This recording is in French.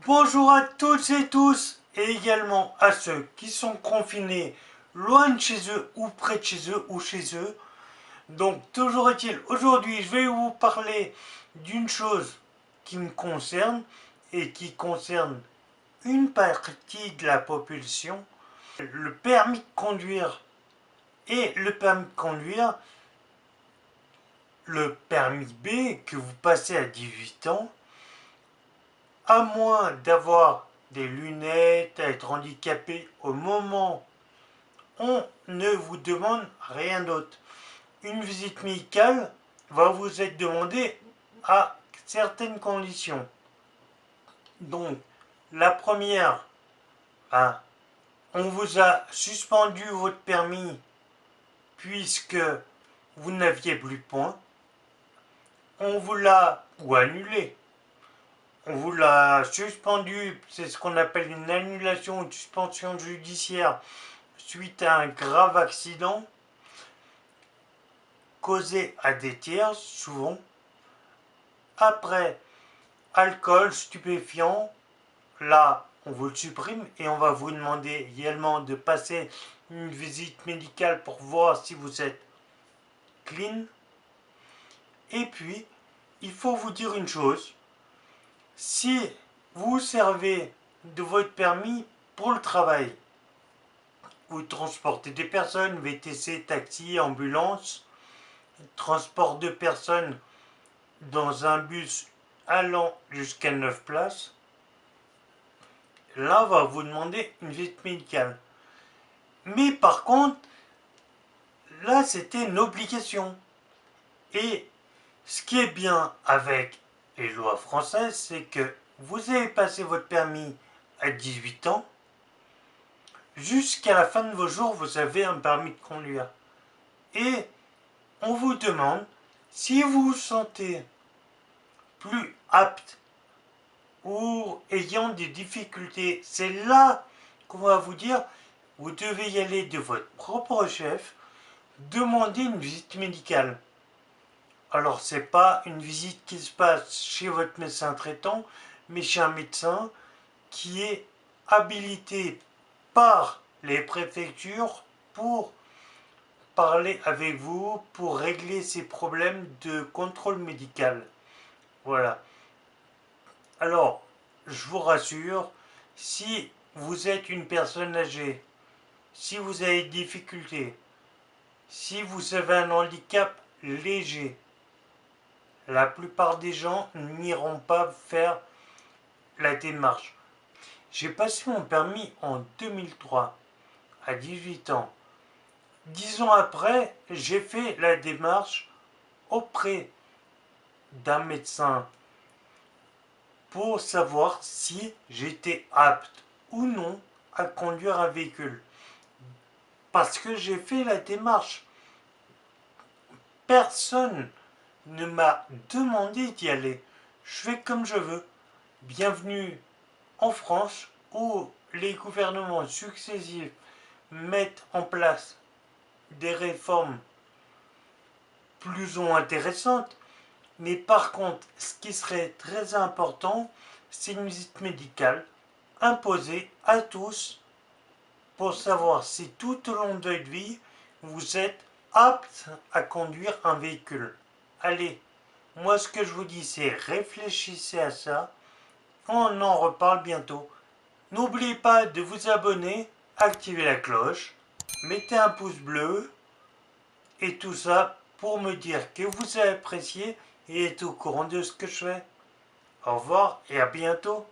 Bonjour à toutes et tous, et également à ceux qui sont confinés loin de chez eux, ou près de chez eux, ou chez eux. Donc, toujours est-il, aujourd'hui, je vais vous parler d'une chose qui me concerne, et qui concerne une partie de la population, le permis de conduire. Et le permis de conduire, le permis B que vous passez à 18 ans, à moins d'avoir des lunettes, à être handicapé au moment, on ne vous demande rien d'autre. Une visite médicale va vous être demandée à certaines conditions. Donc, la première, on vous a suspendu votre permis puisque vous n'aviez plus de points. On vous l'a, ou annulé, on vous l'a suspendu, c'est ce qu'on appelle une annulation ou une suspension judiciaire suite à un grave accident causé à des tiers, souvent. Après, alcool, stupéfiant, là, on vous le supprime et on va vous demander également de passer une visite médicale pour voir si vous êtes clean. Et puis, il faut vous dire une chose, si vous servez de votre permis pour le travail, vous transportez des personnes, VTC, taxi, ambulance, transport de personnes dans un bus allant jusqu'à 9 places, là, on va vous demander une visite médicale. Mais par contre, là, c'était une obligation. Et ce qui est bien avec les lois françaises, c'est que vous avez passé votre permis à 18 ans, jusqu'à la fin de vos jours, vous avez un permis de conduire. Et on vous demande, si vous vous sentez plus apte ou ayant des difficultés, c'est là qu'on va vous dire, vous devez y aller de votre propre chef, demander une visite médicale. Alors, c'est pas une visite qui se passe chez votre médecin traitant, mais chez un médecin qui est habilité par les préfectures pour parler avec vous, pour régler ces problèmes de contrôle médical. Voilà. Alors, je vous rassure, si vous êtes une personne âgée, si vous avez des difficultés, si vous avez un handicap léger, la plupart des gens n'iront pas faire la démarche. J'ai passé mon permis en 2003, à 18 ans. 10 ans après, j'ai fait la démarche auprès d'un médecin pour savoir si j'étais apte ou non à conduire un véhicule. Parce que j'ai fait la démarche. Personne ne m'a demandé d'y aller. Je fais comme je veux. Bienvenue en France où les gouvernements successifs mettent en place des réformes plus ou moins intéressantes. Mais par contre, ce qui serait très important, c'est une visite médicale imposée à tous pour savoir si tout au long de votre vie, vous êtes apte à conduire un véhicule. Allez, moi ce que je vous dis, c'est réfléchissez à ça. On en reparle bientôt. N'oubliez pas de vous abonner, activer la cloche, mettez un pouce bleu et tout ça pour me dire que vous avez apprécié et êtes au courant de ce que je fais. Au revoir et à bientôt.